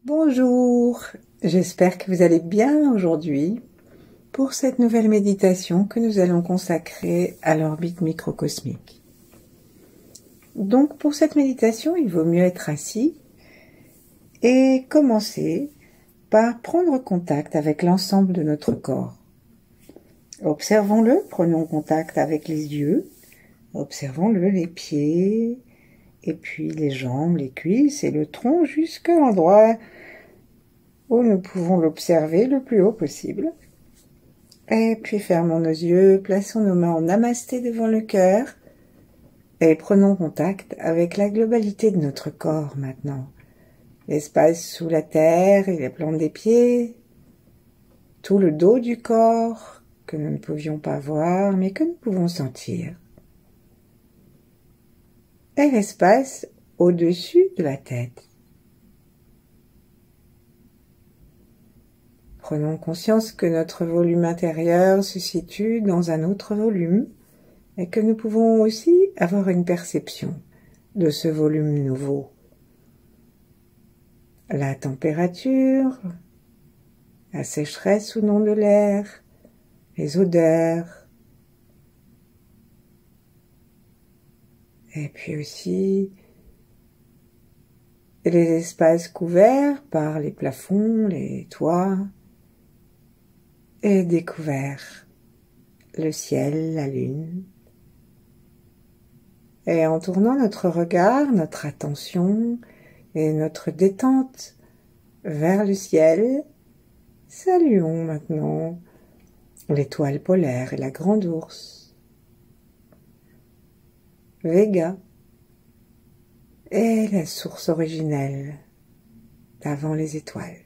Bonjour, j'espère que vous allez bien aujourd'hui pour cette nouvelle méditation que nous allons consacrer à l'orbite microcosmique. Donc pour cette méditation, il vaut mieux être assis et commencer par prendre contact avec l'ensemble de notre corps. Observons-le, prenons contact avec les yeux, observons-le, les pieds, et puis les jambes, les cuisses et le tronc jusqu'à l'endroit où nous pouvons l'observer le plus haut possible. Et puis fermons nos yeux, plaçons nos mains en namasté devant le cœur et prenons contact avec la globalité de notre corps maintenant. L'espace sous la terre et les plantes des pieds, tout le dos du corps que nous ne pouvions pas voir mais que nous pouvons sentir. Et l'espace au-dessus de la tête. Prenons conscience que notre volume intérieur se situe dans un autre volume et que nous pouvons aussi avoir une perception de ce volume nouveau. La température, la sécheresse ou non de l'air, les odeurs, et puis aussi les espaces couverts par les plafonds, les toits, et découverts, le ciel, la lune. Et en tournant notre regard, notre attention et notre détente vers le ciel, saluons maintenant l'étoile polaire et la grande ours, Vega et la source originelle d'avant les étoiles.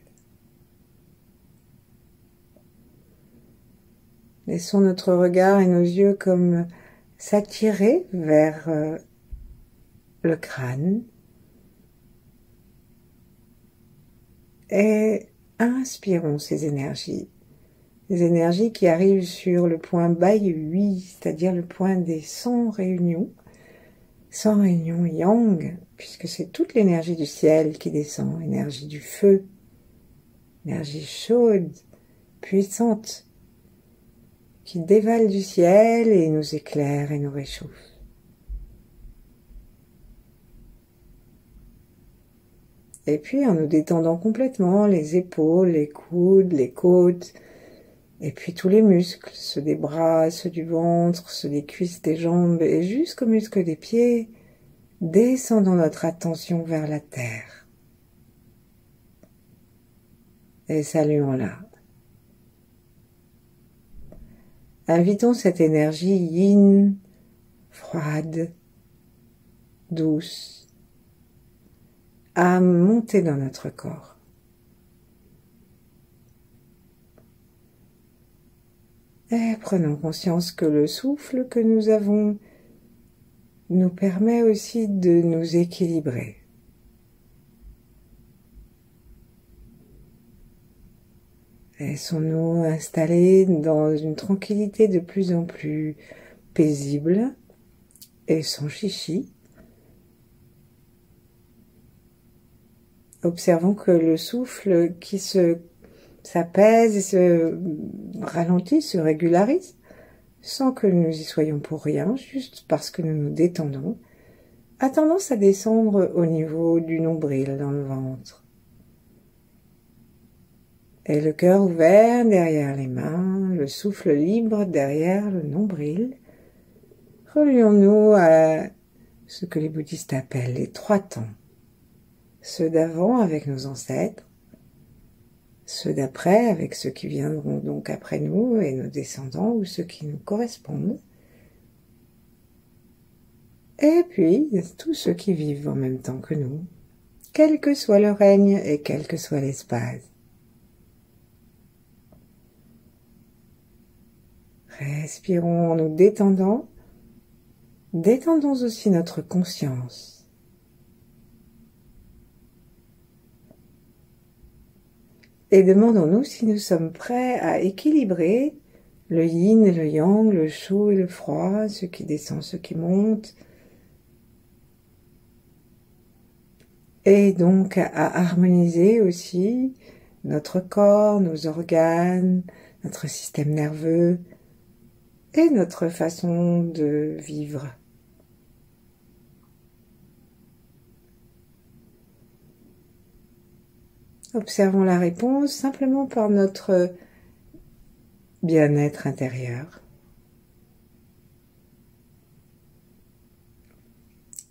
Laissons notre regard et nos yeux comme s'attirer vers le crâne et inspirons ces énergies qui arrivent sur le point Bai-Hui, c'est-à-dire le point des 100 réunions yang, puisque c'est toute l'énergie du ciel qui descend, énergie du feu, énergie chaude, puissante, qui dévale du ciel et nous éclaire et nous réchauffe. Et puis en nous détendant complètement les épaules, les coudes, les côtes, et puis tous les muscles, ceux des bras, ceux du ventre, ceux des cuisses, des jambes, et jusqu'aux muscles des pieds, descendons notre attention vers la terre. Et saluons-la. Invitons cette énergie yin, froide, douce, à monter dans notre corps. Et prenons conscience que le souffle que nous avons nous permet aussi de nous équilibrer. Laissons-nous installer dans une tranquillité de plus en plus paisible et sans chichi. Observons que le souffle qui s'apaise et se ralentit, se régularise, sans que nous y soyons pour rien, juste parce que nous nous détendons, a tendance à descendre au niveau du nombril dans le ventre. Et le cœur ouvert derrière les mains, le souffle libre derrière le nombril, relions-nous à ce que les bouddhistes appellent les 3 temps. Ceux d'avant avec nos ancêtres, ceux d'après avec ceux qui viendront donc après nous et nos descendants ou ceux qui nous correspondent, et puis tous ceux qui vivent en même temps que nous, quel que soit le règne et quel que soit l'espace. Respirons en nous détendant, détendons aussi notre conscience. Et demandons-nous si nous sommes prêts à équilibrer le yin et le yang, le chaud et le froid, ce qui descend, ce qui monte, et donc à harmoniser aussi notre corps, nos organes, notre système nerveux et notre façon de vivre. Observons la réponse simplement par notre bien-être intérieur.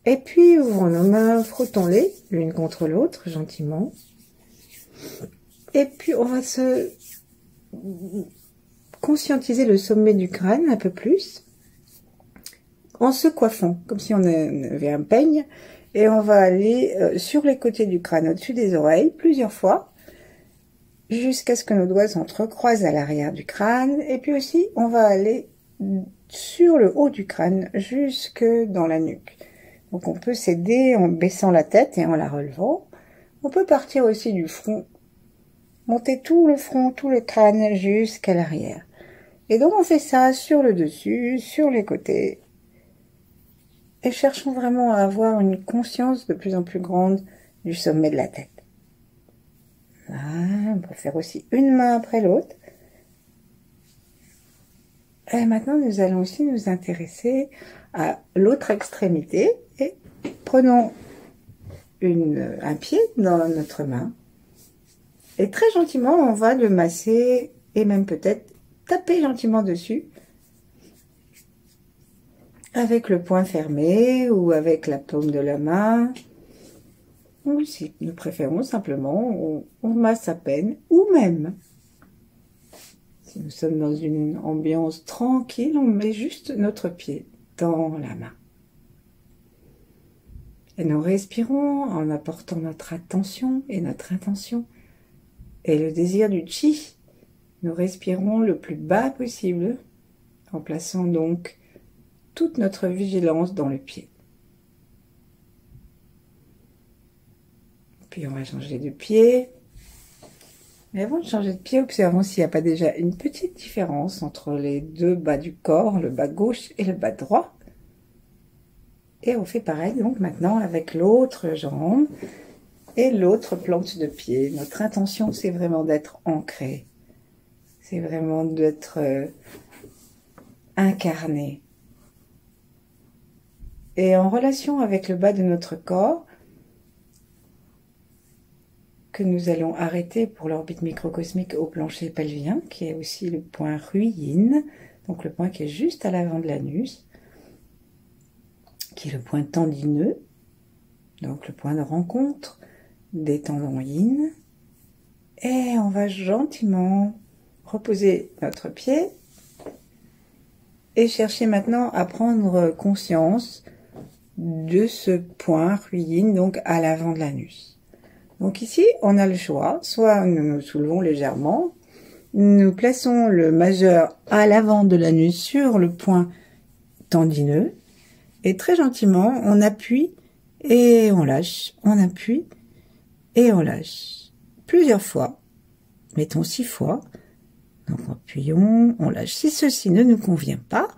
Et puis, ouvrons nos mains, frottons-les l'une contre l'autre, gentiment. Et puis, on va se conscientiser le sommet du crâne un peu plus, en se coiffant, comme si on avait un peigne, et on va aller sur les côtés du crâne, au-dessus des oreilles, plusieurs fois, jusqu'à ce que nos doigts s'entrecroisent à l'arrière du crâne, et puis aussi, on va aller sur le haut du crâne, jusque dans la nuque. Donc on peut s'aider en baissant la tête et en la relevant. On peut partir aussi du front, monter tout le front, tout le crâne jusqu'à l'arrière. Et donc on fait ça sur le dessus, sur les côtés. Et cherchons vraiment à avoir une conscience de plus en plus grande du sommet de la tête. Voilà, on peut faire aussi une main après l'autre. Et maintenant nous allons aussi nous intéresser à l'autre extrémité. Et prenons un pied dans notre main. Et très gentiment, on va le masser et même peut-être taper gentiment dessus. Avec le poing fermé ou avec la paume de la main. Ou si nous préférons simplement, on masse à peine. Ou même, si nous sommes dans une ambiance tranquille, on met juste notre pied dans la main. Et nous respirons en apportant notre attention et notre intention et le désir du chi. Nous respirons le plus bas possible en plaçant donc toute notre vigilance dans le pied. Puis on va changer de pied. Mais avant de changer de pied, observons s'il n'y a pas déjà une petite différence entre les deux bas du corps, le bas gauche et le bas droit. Et on fait pareil donc maintenant avec l'autre jambe et l'autre plante de pied. Notre intention, c'est vraiment d'être ancré. C'est vraiment d'être incarné. Et en relation avec le bas de notre corps, que nous allons arrêter pour l'orbite microcosmique au plancher pelvien, qui est aussi le point Ruyin, donc le point qui est juste à l'avant de l'anus, qui est le point tendineux, donc le point de rencontre des tendons yin. Et on va gentiment reposer notre pied et chercher maintenant à prendre conscience de ce point Ruyin, donc à l'avant de l'anus. Donc ici, on a le choix, soit nous nous soulevons légèrement, nous plaçons le majeur à l'avant de l'anus sur le point tendineux, et très gentiment, on appuie et on lâche, on appuie et on lâche. Plusieurs fois, mettons 6 fois, donc appuyons, on lâche. Si ceci ne nous convient pas,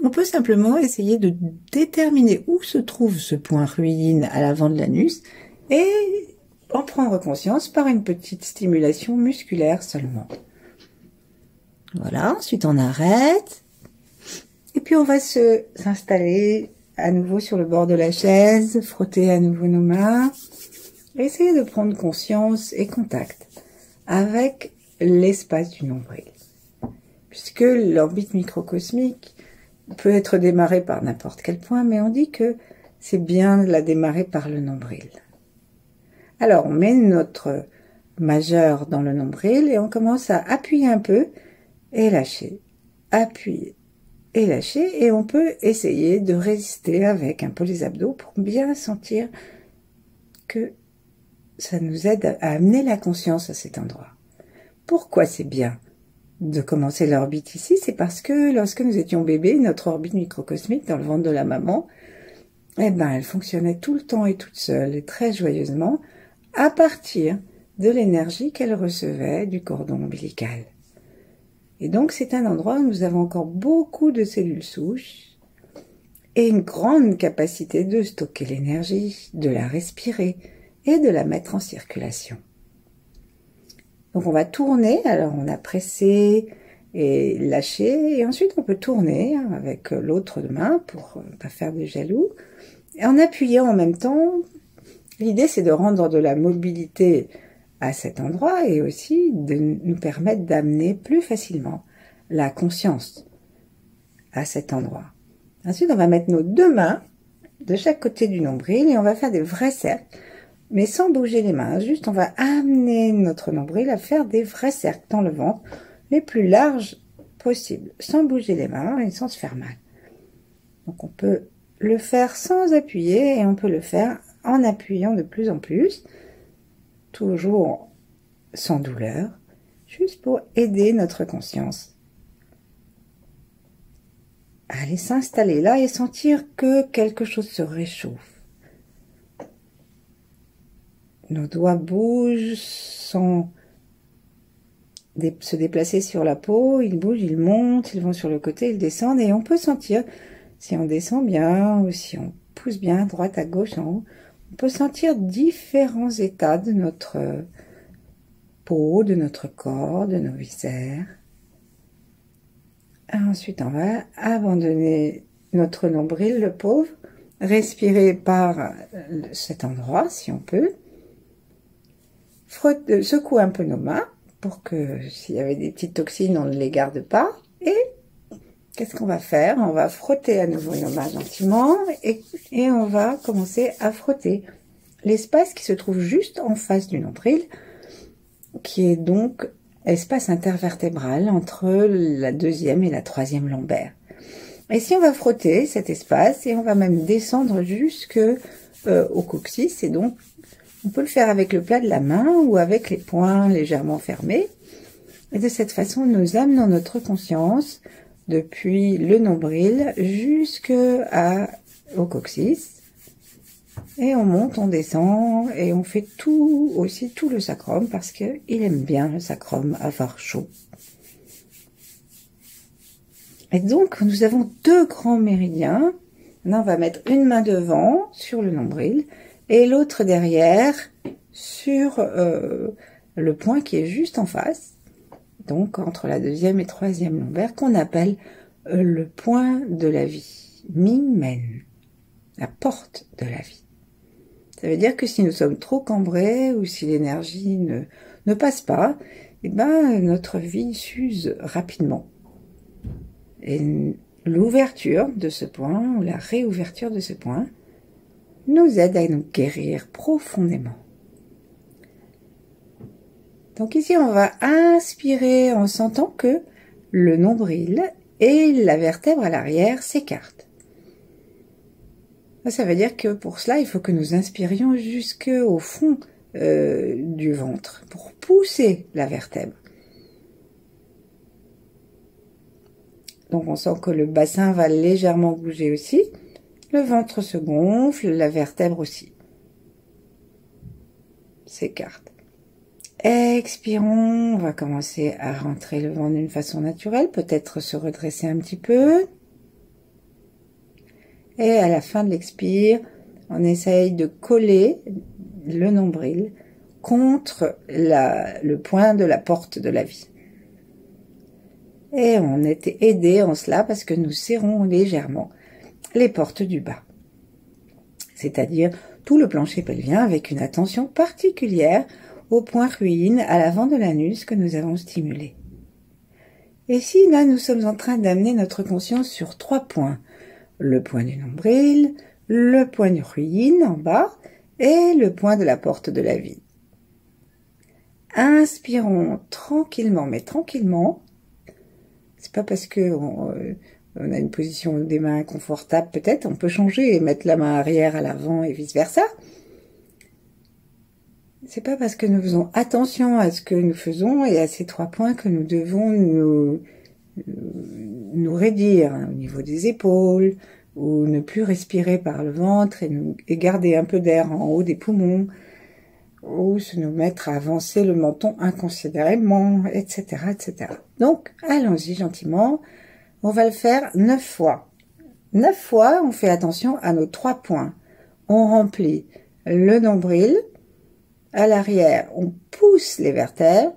on peut simplement essayer de déterminer où se trouve ce point Ruyin à l'avant de l'anus et en prendre conscience par une petite stimulation musculaire seulement. Voilà, ensuite on arrête. Et puis on va s'installer à nouveau sur le bord de la chaise, frotter à nouveau nos mains, et essayer de prendre conscience et contact avec l'espace du nombril. Puisque l'orbite microcosmique peut être démarrée par n'importe quel point, mais on dit que c'est bien de la démarrer par le nombril. Alors, on met notre majeur dans le nombril et on commence à appuyer un peu et lâcher. Appuyer et lâcher. Et on peut essayer de résister avec un peu les abdos pour bien sentir que ça nous aide à amener la conscience à cet endroit. Pourquoi c'est bien de commencer l'orbite ici? C'est parce que lorsque nous étions bébés, notre orbite microcosmique dans le ventre de la maman, eh ben, elle fonctionnait tout le temps et toute seule et très joyeusement à partir de l'énergie qu'elle recevait du cordon ombilical. Et donc c'est un endroit où nous avons encore beaucoup de cellules souches et une grande capacité de stocker l'énergie, de la respirer et de la mettre en circulation. Donc on va tourner, alors on a pressé et lâché, et ensuite on peut tourner avec l'autre main pour ne pas faire de jaloux, et en appuyant en même temps. L'idée c'est de rendre de la mobilité à cet endroit et aussi de nous permettre d'amener plus facilement la conscience à cet endroit. Ensuite on va mettre nos deux mains de chaque côté du nombril et on va faire des vrais cercles, mais sans bouger les mains, juste on va amener notre nombril à faire des vrais cercles dans le ventre, les plus larges possibles, sans bouger les mains et sans se faire mal. Donc on peut le faire sans appuyer et on peut le faire en appuyant de plus en plus, toujours sans douleur, juste pour aider notre conscience à aller s'installer là et sentir que quelque chose se réchauffe. Nos doigts bougent sans se déplacer sur la peau, ils bougent, ils montent, ils vont sur le côté, ils descendent, et on peut sentir si on descend bien ou si on pousse bien à droite, à gauche, en haut. On peut sentir différents états de notre peau, de notre corps, de nos viscères. Et ensuite, on va abandonner notre nombril, le pauvre, respirer par cet endroit, si on peut. Secoue un peu nos mains pour que s'il y avait des petites toxines, on ne les garde pas. Et qu'est-ce qu'on va faire? On va frotter à nouveau nos mains gentiment et on va commencer à frotter l'espace qui se trouve juste en face du nombril, qui est donc espace intervertébral entre la deuxième et la troisième lombaire. Et si on va frotter cet espace, et on va même descendre jusque au coccyx, et donc on peut le faire avec le plat de la main ou avec les poings légèrement fermés. Et de cette façon, nous amenons notre conscience depuis le nombril jusqu'au coccyx. Et on monte, on descend, et on fait tout le sacrum, parce qu'il aime bien le sacrum avoir chaud. Et donc, nous avons deux grands méridiens. Maintenant, on va mettre une main devant sur le nombril, et l'autre derrière sur le point qui est juste en face, donc entre la deuxième et troisième lombaire, qu'on appelle le point de la vie, Ming-Men, la porte de la vie. Ça veut dire que si nous sommes trop cambrés ou si l'énergie ne passe pas, eh ben, notre vie s'use rapidement. Et l'ouverture de ce point, ou la réouverture de ce point, nous aide à nous guérir profondément. Donc ici, on va inspirer en sentant que le nombril et la vertèbre à l'arrière s'écartent. Ça veut dire que pour cela, il faut que nous inspirions jusqu'au fond du ventre pour pousser la vertèbre. Donc on sent que le bassin va légèrement bouger aussi. Le ventre se gonfle, la vertèbre aussi s'écarte. Expirons, on va commencer à rentrer le ventre d'une façon naturelle, peut-être se redresser un petit peu. Et à la fin de l'expire, on essaye de coller le nombril contre le point de la porte de la vie. Et on est aidé en cela parce que nous serrons légèrement les portes du bas, c'est-à-dire tout le plancher pelvien avec une attention particulière au point ruine à l'avant de l'anus que nous avons stimulé. Et si là nous sommes en train d'amener notre conscience sur 3 points, le point du nombril, le point du ruine en bas et le point de la porte de la vie. Inspirons tranquillement, mais tranquillement. C'est pas parce que on a une position des mains confortable, peut-être, on peut changer et mettre la main arrière à l'avant et vice versa. C'est pas parce que nous faisons attention à ce que nous faisons et à ces 3 points que nous devons nous raidir au niveau des épaules, ou ne plus respirer par le ventre et garder un peu d'air en haut des poumons, ou se nous mettre à avancer le menton inconsidérément, etc., etc. Donc, allons-y gentiment. On va le faire 9 fois. 9 fois, on fait attention à nos 3 points. On remplit le nombril, À l'arrière, on pousse les vertèbres.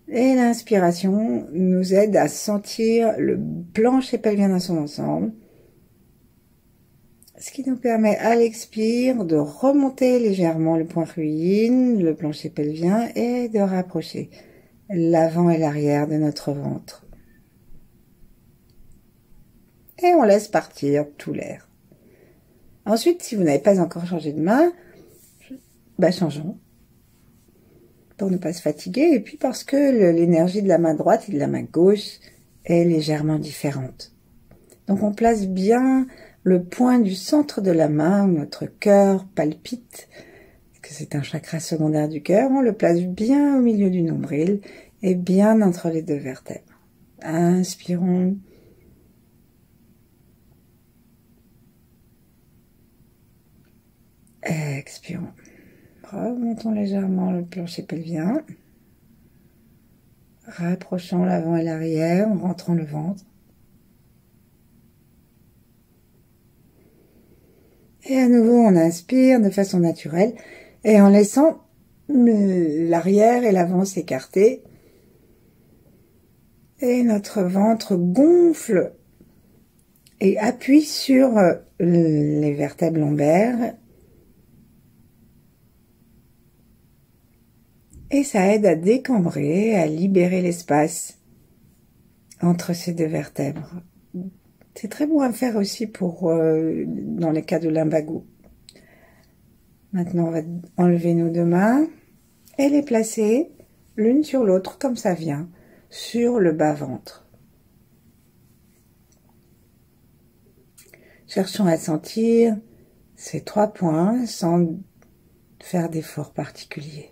Et l'inspiration nous aide à sentir le plancher pelvien dans son ensemble. Ce qui nous permet à l'expire de remonter légèrement le point ruine, le plancher pelvien, et de rapprocher l'avant et l'arrière de notre ventre. Et on laisse partir tout l'air. Ensuite, si vous n'avez pas encore changé de main, changeons. Pour ne pas se fatiguer, et puis parce que l'énergie de la main droite et de la main gauche est légèrement différente. Donc on place bien le point du centre de la main où notre cœur palpite, que c'est un chakra secondaire du cœur, on le place bien au milieu du nombril et bien entre les deux vertèbres. Inspirons. Expirons. Remontons légèrement le plancher pelvien. Rapprochons l'avant et l'arrière en rentrant le ventre. Et à nouveau, on inspire de façon naturelle et en laissant l'arrière et l'avant s'écarter. Et notre ventre gonfle et appuie sur les vertèbres lombaires. Et ça aide à décambrer, à libérer l'espace entre ces deux vertèbres. C'est très bon à faire aussi pour dans les cas de lumbago. Maintenant, on va enlever nos deux mains et les placer l'une sur l'autre, comme ça vient, sur le bas-ventre. Cherchons à sentir ces 3 points sans faire d'efforts particuliers.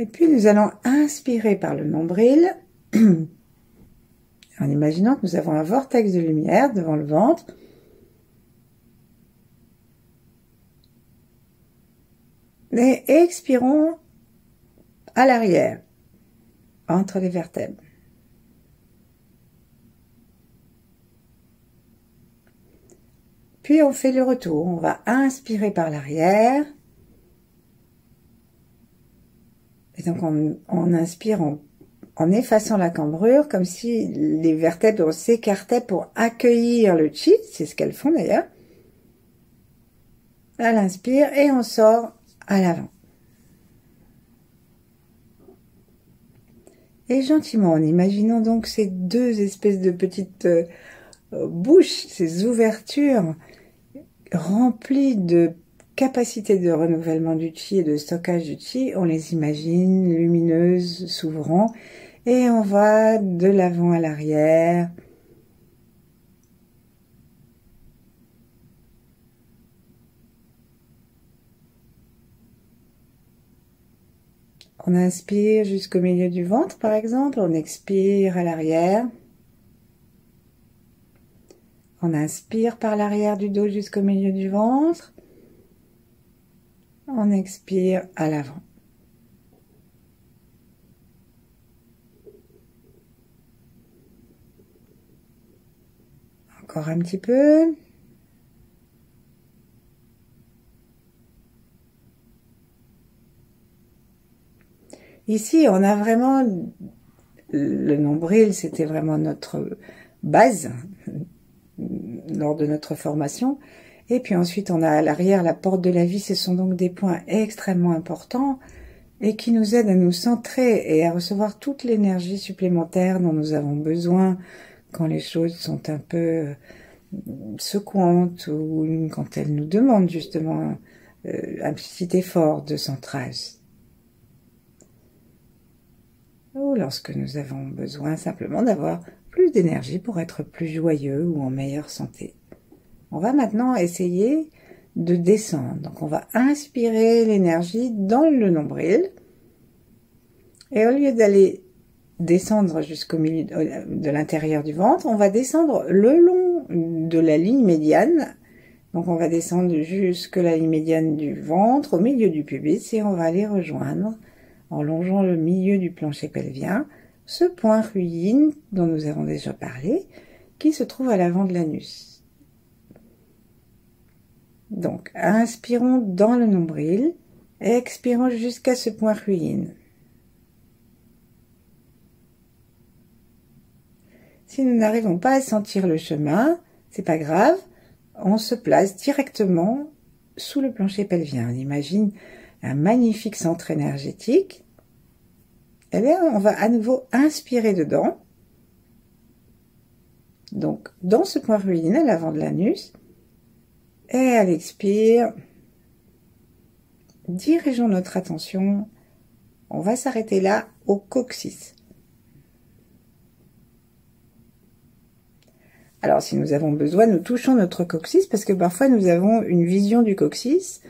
Et puis nous allons inspirer par le nombril, en imaginant que nous avons un vortex de lumière devant le ventre. Et expirons à l'arrière, entre les vertèbres. Puis on fait le retour, on va inspirer par l'arrière. Et donc on inspire en effaçant la cambrure, comme si les vertèbres s'écartaient pour accueillir le chi, c'est ce qu'elles font d'ailleurs. À l'inspire et on sort à l'avant. Et gentiment, en imaginant donc ces deux espèces de petites bouches, ces ouvertures remplies de capacité de renouvellement du chi et de stockage du chi, on les imagine lumineuses, s'ouvrant, et on va de l'avant à l'arrière. On inspire jusqu'au milieu du ventre, par exemple, on expire à l'arrière. On inspire par l'arrière du dos jusqu'au milieu du ventre. On expire à l'avant. Encore un petit peu. Ici, on a vraiment le nombril, c'était vraiment notre base lors de notre formation. Et puis ensuite, on a à l'arrière la porte de la vie. Ce sont donc des points extrêmement importants et qui nous aident à nous centrer et à recevoir toute l'énergie supplémentaire dont nous avons besoin quand les choses sont un peu secouantes ou quand elles nous demandent justement un petit effort de centrage. Ou lorsque nous avons besoin simplement d'avoir plus d'énergie pour être plus joyeux ou en meilleure santé. On va maintenant essayer de descendre. Donc on va inspirer l'énergie dans le nombril. Et au lieu d'aller descendre jusqu'au milieu de l'intérieur du ventre, on va descendre le long de la ligne médiane. Donc on va descendre jusque la ligne médiane du ventre, au milieu du pubis, et on va aller rejoindre en longeant le milieu du plancher pelvien, ce point ruine dont nous avons déjà parlé, qui se trouve à l'avant de l'anus. Donc, inspirons dans le nombril et expirons jusqu'à ce point ruine. Si nous n'arrivons pas à sentir le chemin, c'est pas grave, on se place directement sous le plancher pelvien. On imagine un magnifique centre énergétique. Et bien, on va à nouveau inspirer dedans. Donc, dans ce point ruine à l'avant de l'anus. Et à l'expire, dirigeons notre attention. On va s'arrêter là au coccyx. Alors, si nous avons besoin, nous touchons notre coccyx parce que parfois nous avons une vision du coccyx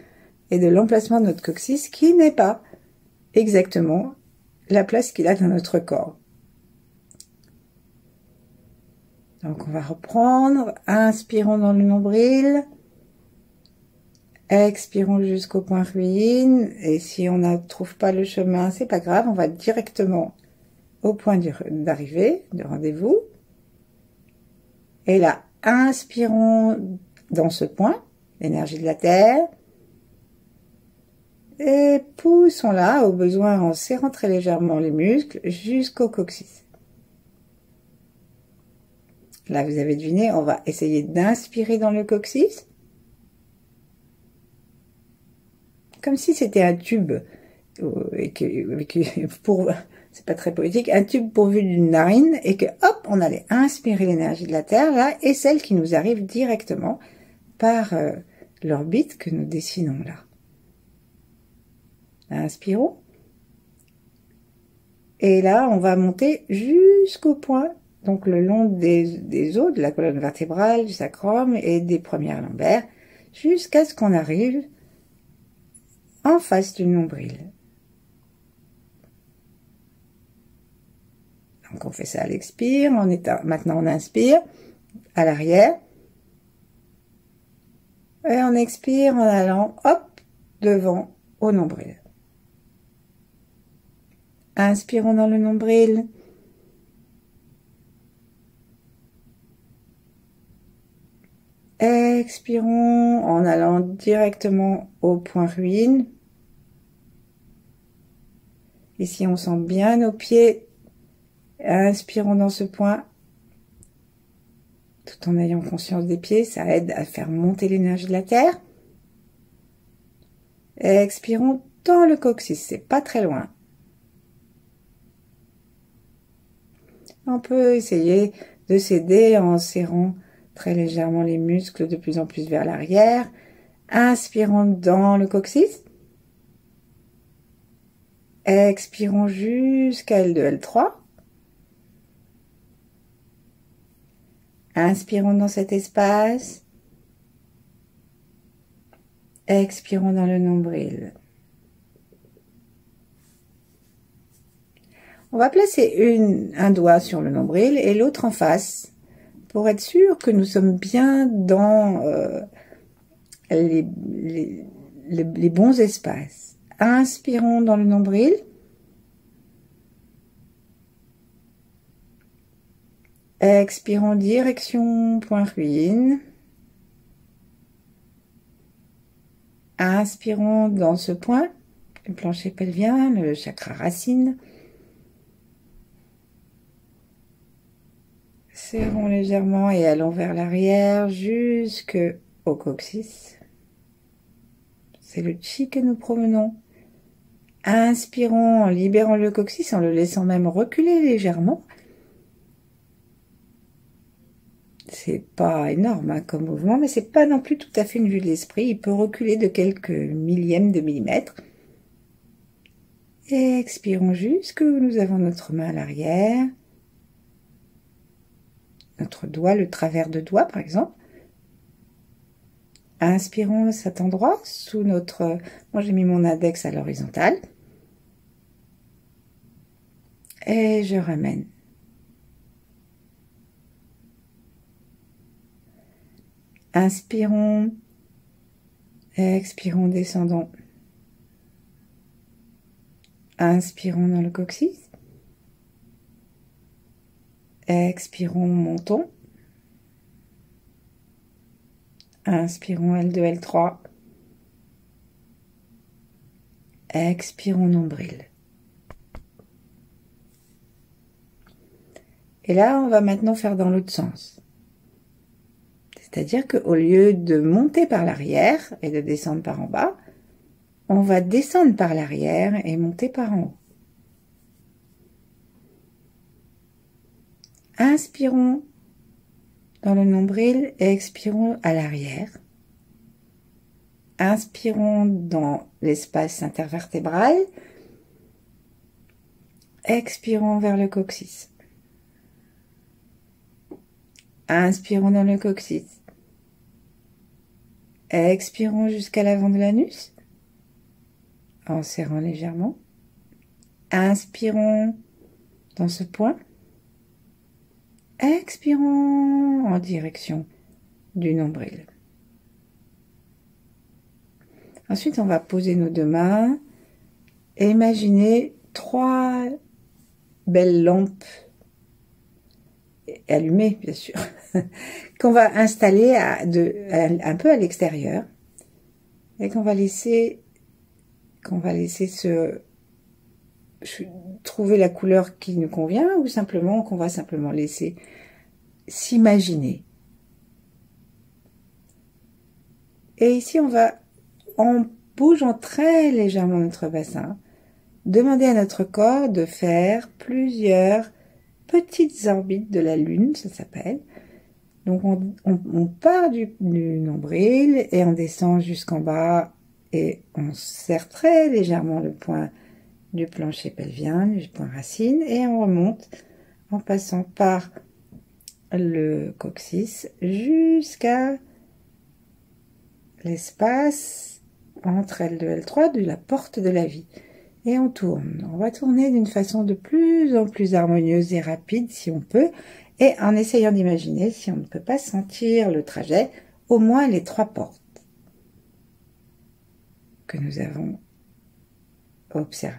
et de l'emplacement de notre coccyx qui n'est pas exactement la place qu'il a dans notre corps. Donc, on va reprendre. Inspirons dans le nombril. Expirons jusqu'au point ruine. Et si on ne trouve pas le chemin, c'est pas grave. On va directement au point d'arrivée, de rendez-vous. Et là, inspirons dans ce point, l'énergie de la terre. Et poussons là, au besoin en serrant très légèrement les muscles, jusqu'au coccyx. Là, vous avez deviné, on va essayer d'inspirer dans le coccyx. Comme si c'était un tube. C'est pas très poétique, un tube pourvu d'une narine et que hop, on allait inspirer l'énergie de la Terre là et celle qui nous arrive directement par l'orbite que nous dessinons là. Inspirons. Et là, on va monter jusqu'au point, donc le long des os, de la colonne vertébrale, du sacrum et des premières lombaires, jusqu'à ce qu'on arrive en face du nombril. Donc on fait ça à l'expire, maintenant on inspire à l'arrière. Et on expire en allant, hop, devant au nombril. Inspirons dans le nombril. Expirons en allant directement au point ruine. Ici, on sent bien nos pieds. Inspirons dans ce point. Tout en ayant conscience des pieds, ça aide à faire monter l'énergie de la terre. Expirons dans le coccyx, c'est pas très loin. On peut essayer de s'aider en serrant très légèrement les muscles de plus en plus vers l'arrière. Inspirons dans le coccyx. Expirons jusqu'à L2, L3. Inspirons dans cet espace. Expirons dans le nombril. On va placer un doigt sur le nombril et l'autre en face pour être sûr que nous sommes bien dans les bons espaces. Inspirons dans le nombril. Expirons direction point ruine. Inspirons dans ce point, le plancher pelvien, le chakra racine. Serrons légèrement et allons vers l'arrière jusqu'au coccyx. C'est le chi que nous promenons. Inspirons en libérant le coccyx, en le laissant même reculer légèrement. C'est pas énorme hein, comme mouvement, mais c'est pas non plus tout à fait une vue de l'esprit. Il peut reculer de quelques millièmes de millimètres. Et expirons jusque où nous avons notre main à l'arrière. Notre doigt, le travers de doigt par exemple. Inspirons cet endroit sous notre... Moi j'ai mis mon index à l'horizontale. Et je ramène. Inspirons, expirons, descendons. Inspirons dans le coccyx. Expirons, montons. Inspirons L2, L3. Expirons, nombril. Et là, on va maintenant faire dans l'autre sens. C'est-à-dire qu'au lieu de monter par l'arrière et de descendre par en bas, on va descendre par l'arrière et monter par en haut. Inspirons dans le nombril et expirons à l'arrière. Inspirons dans l'espace intervertébral. Expirons vers le coccyx. Inspirons dans le coccyx. Expirons jusqu'à l'avant de l'anus, en serrant légèrement. Inspirons dans ce point. Expirons en direction du nombril. Ensuite, on va poser nos deux mains et imaginer 3 belles lampes allumées, bien sûr, qu'on va installer un peu à l'extérieur et qu'on va laisser trouver la couleur qui nous convient, ou simplement qu'on va simplement laisser s'imaginer. Et ici, on va, en bougeant très légèrement notre bassin, demander à notre corps de faire plusieurs petites orbites de la lune, ça s'appelle. Donc on part du nombril et on descend jusqu'en bas et on serre très légèrement le point du plancher pelvien, du point racine, et on remonte en passant par le coccyx jusqu'à l'espace entre L2 et L3 de la porte de la vie. Et on tourne. On va tourner d'une façon de plus en plus harmonieuse et rapide si on peut, et en essayant d'imaginer, si on ne peut pas sentir le trajet, au moins les 3 portes que nous avons observées.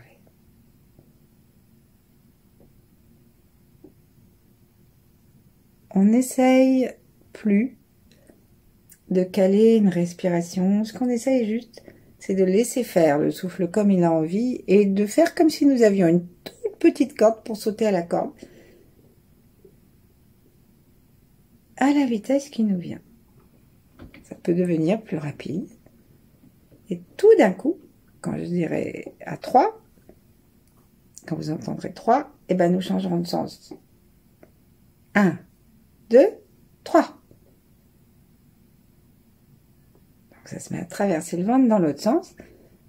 On n'essaye plus de caler une respiration. Ce qu'on essaye juste, c'est de laisser faire le souffle comme il a envie et de faire comme si nous avions une toute petite corde pour sauter à la corde à la vitesse qui nous vient. Ça peut devenir plus rapide. Et tout d'un coup, quand je dirai à 3, quand vous entendrez 3, eh ben nous changerons de sens. 1, 2, 3. Donc ça se met à traverser le ventre dans l'autre sens.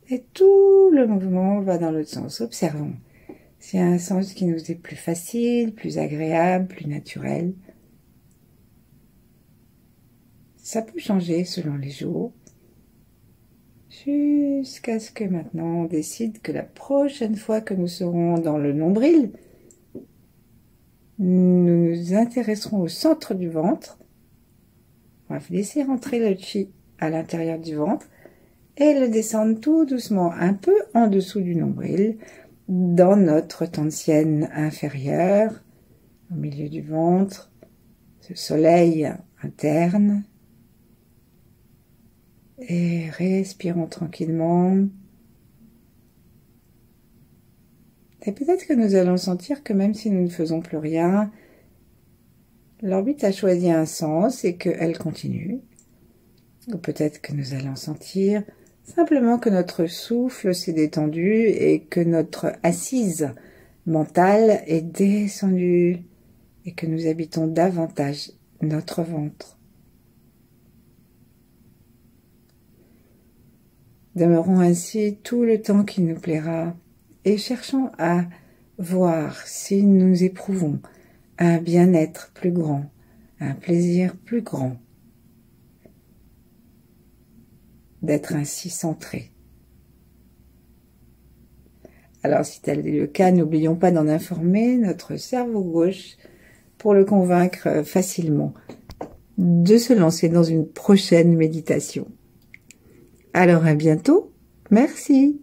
Et tout le mouvement va dans l'autre sens. Observons. S'il y a un sens qui nous est plus facile, plus agréable, plus naturel. Ça peut changer selon les jours. Jusqu'à ce que maintenant on décide que la prochaine fois que nous serons dans le nombril, nous nous intéresserons au centre du ventre. On va laisser rentrer le chi à l'intérieur du ventre et le descendre tout doucement un peu en dessous du nombril dans notre tantienne inférieure, au milieu du ventre, ce soleil interne. Et respirons tranquillement. Et peut-être que nous allons sentir que même si nous ne faisons plus rien, l'orbite a choisi un sens et qu'elle continue. Ou peut-être que nous allons sentir simplement que notre souffle s'est détendu et que notre assise mentale est descendue et que nous habitons davantage notre ventre. Demeurons ainsi tout le temps qui nous plaira et cherchons à voir si nous éprouvons un bien-être plus grand, un plaisir plus grand d'être ainsi centré. Alors si tel est le cas, n'oublions pas d'en informer notre cerveau gauche pour le convaincre facilement de se lancer dans une prochaine méditation. Alors à bientôt, merci.